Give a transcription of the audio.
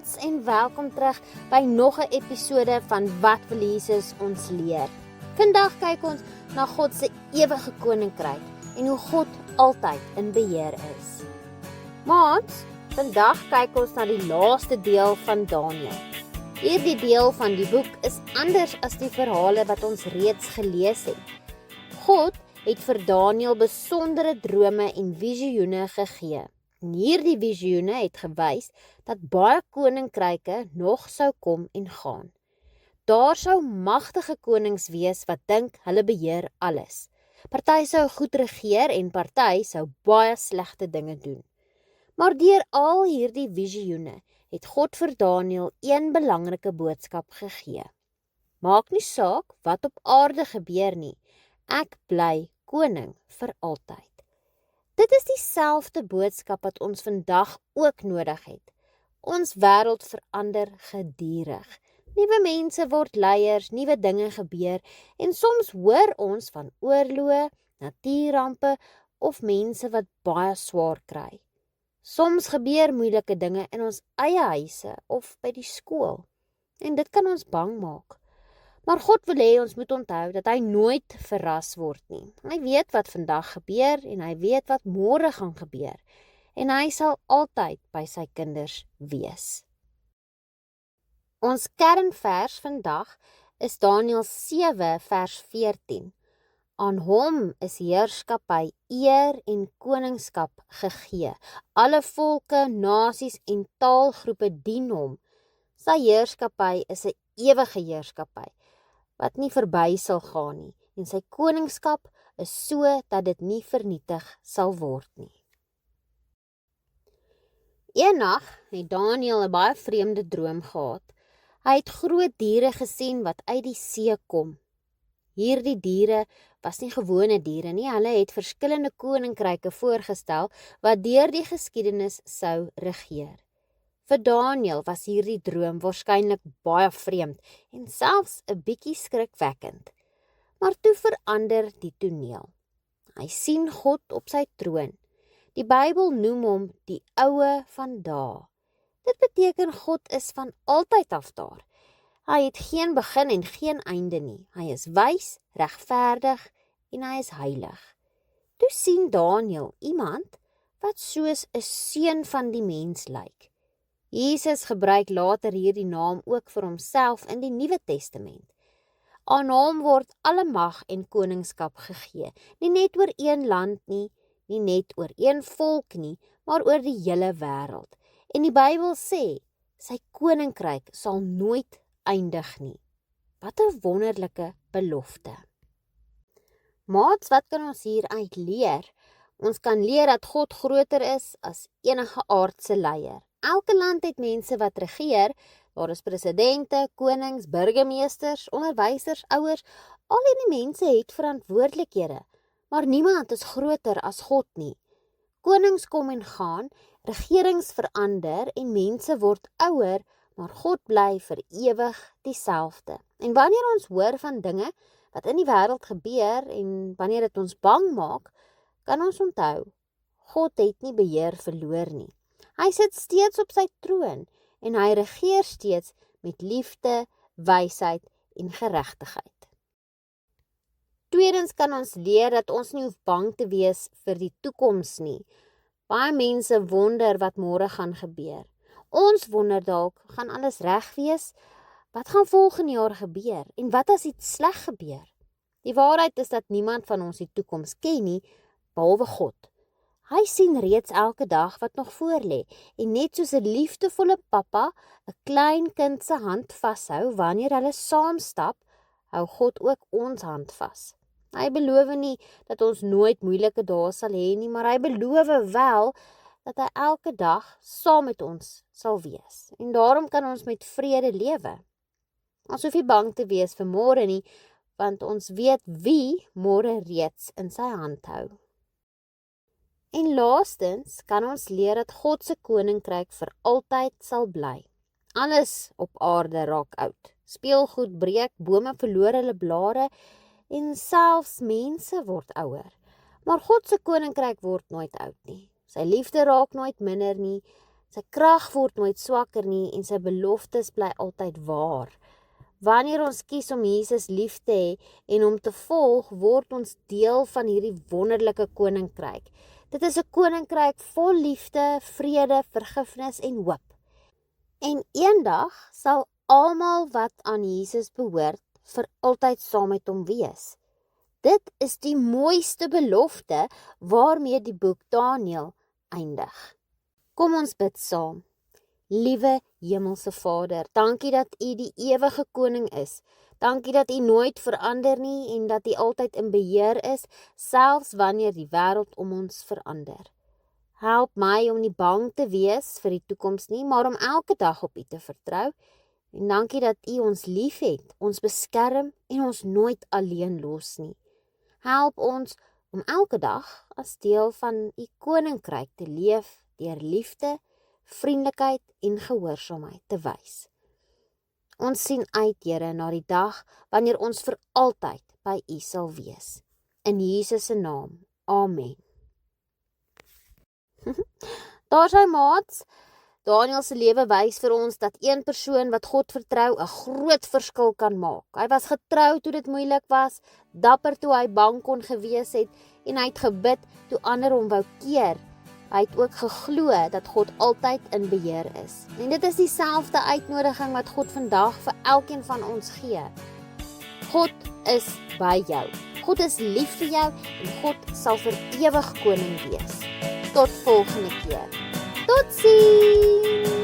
maats en welkom terug by nog 'n episode van Wat wil Jesus ons leer. Vandag kyk ons na God se ewige koninkryk en hoe God altyd in beheer is. Maats, vandag kyk ons na die laaste deel van Daniël. Hierdie deel van die boek is anders as die verhale wat ons reeds gelees het. God het vir Daniël besondere drome en visioene gegee. En hierdie visioene het gewys dat baie koninkryke nog sou kom en gaan. Daar sou magtige konings wees wat dink hulle beheer alles. Party sou goed regeer en party sou baie slegte dinge doen. Maar deur al hierdie visioene het God vir Daniël een belangrike boodskap gegee. Maak nie saak wat op aarde gebeur nie, ek bly koning vir altyd. Dit is dieselfde boodskap wat ons vandag ook nodig het. Ons wêreld verander gedurig. Nuwe mense word leiers, nuwe dinge gebeur en soms hoor ons van oorloë, natuurrampe of mense wat baie swaar kry. Soms gebeur moeilike dinge in ons eie huise of by die skool en dit kan ons bang maak. Maar God wil hê ons moet onthou dat hy nooit verras word nie. Hy weet wat vandag gebeur en hy weet wat môre gaan gebeur. En hy sal altyd by sy kinders wees. Ons kernvers vandag is Daniël 7 vers 14. Aan hom is heerskappy, eer en koningskap gegee. Alle volke, nasies en taalgroepe dien hom. Sy heerskappy is 'n ewige heerskappy wat nie verby sal gaan nie, en sy koningskap is so dat dit nie vernietig sal word nie. Eendag het Daniël 'n baie vreemde droom gehad. Hy het groot diere gesien wat uit die see kom. Hierdie diere was nie gewone diere nie, hulle het verskillende koninkryke voorgestel wat deur die geskiedenis sou regeer. Vir Daniël was hierdie droom waarskynlik baie vreemd en selfs 'n bietjie skrikwekkend. Maar toe verander die toneel. Hy sien God op sy troon. Die Bybel noem hom die Oue van Dae. Dit beteken God is van altyd af daar. Hy het geen begin en geen einde nie. Hy is wys, regverdig en hy is heilig. Toe sien Daniël iemand wat soos 'n seun van die mens lyk. Jesus gebruik later hierdie naam ook vir homself in die Nuwe Testament. Aan hom word alle mag en koningskap gegee, nie net oor een land nie, nie net oor een volk nie, maar oor die hele wêreld. En die Bybel sê, sy koninkryk sal nooit eindig nie. Wat 'n wonderlike belofte. Maats, wat kan ons hieruit leer? Ons kan leer dat God groter is as enige aardse leier. Elke land het mense wat regeer, daar is presidente, konings, burgemeesters, onderwysers, ouers, al hierdie mense het verantwoordelikhede, maar niemand is groter as God nie. Konings kom en gaan, regerings verander en mense word ouer, maar God bly vir ewig dieselfde. En wanneer ons hoor van dinge wat in die wêreld gebeur en wanneer dit ons bang maak, kan ons onthou, God het nie beheer verloor nie. Hy sit steeds op sy troon en hy regeer steeds met liefde, wysheid en geregtigheid. Tweedens kan ons leer dat ons nie hoef bang te wees vir die toekoms nie. Baie mense wonder wat môre gaan gebeur. Ons wonder dalk, gaan alles reg wees? Wat gaan volgende jaar gebeur? En wat as iets sleg gebeur? Die waarheid is dat niemand van ons die toekoms ken nie, behalwe God. Hy sien reeds elke dag wat nog voorlê en net soos 'n liefdevolle pappa 'n klein kind se hand vashou wanneer hulle saam stap, hou God ook ons hand vas. Hy beloof nie dat ons nooit moeilike dae sal hê nie, maar hy beloof wel dat hy elke dag saam met ons sal wees. En daarom kan ons met vrede lewe. Ons hoef nie bang te wees vir môre nie, want ons weet wie môre reeds in sy hand hou. En laastens kan ons leer dat God se koninkryk vir altyd sal bly. Alles op aarde raak oud. Speelgoed breek, bome verloor hulle blare en selfs mense word ouer. Maar God se koninkryk word nooit oud nie. Sy liefde raak nooit minder nie. Sy krag word nooit swakker nie en sy beloftes bly altyd waar. Wanneer ons kies om Jesus lief te hê en hom te volg, word ons deel van hierdie wonderlike koninkryk. Dit is 'n koninkryk vol liefde, vrede, vergifnis en hoop. En eendag sal almal wat aan Jesus behoort vir altyd saam met hom wees. Dit is die mooiste belofte waarmee die boek Daniël eindig. Kom ons bid saam. Liewe Hemelse Vader, dankie dat U die ewige koning is. Dankie dat U nooit verander nie en dat U altyd in beheer is, selfs wanneer die wêreld om ons verander. Help my om nie bang te wees vir die toekoms nie, maar om elke dag op U te vertrou. En dankie dat U ons liefhet, ons beskerm en ons nooit alleen los nie. Help ons om elke dag as deel van U koninkryk te leef deur liefde, vriendelikheid en gehoorsaamheid te wys. Ons sien uit, Here, na die dag wanneer ons vir altyd by U sal wees. In Jesus se naam. Amen. Daar sy maats. Daniël se lewe wys vir ons dat een persoon wat God vertrou 'n groot verskil kan maak. Hy was getrou toe dit moeilik was, dapper toe hy bang kon gewees het en hy het gebid toe ander hom wou keer. Hy het ook geglo dat God altyd in beheer is. En dit is dieselfde uitnodiging wat God vandag vir elkeen van ons gee. God is by jou. God is lief vir jou en God sal vir ewig koning wees. Tot volgende keer. Totsiens!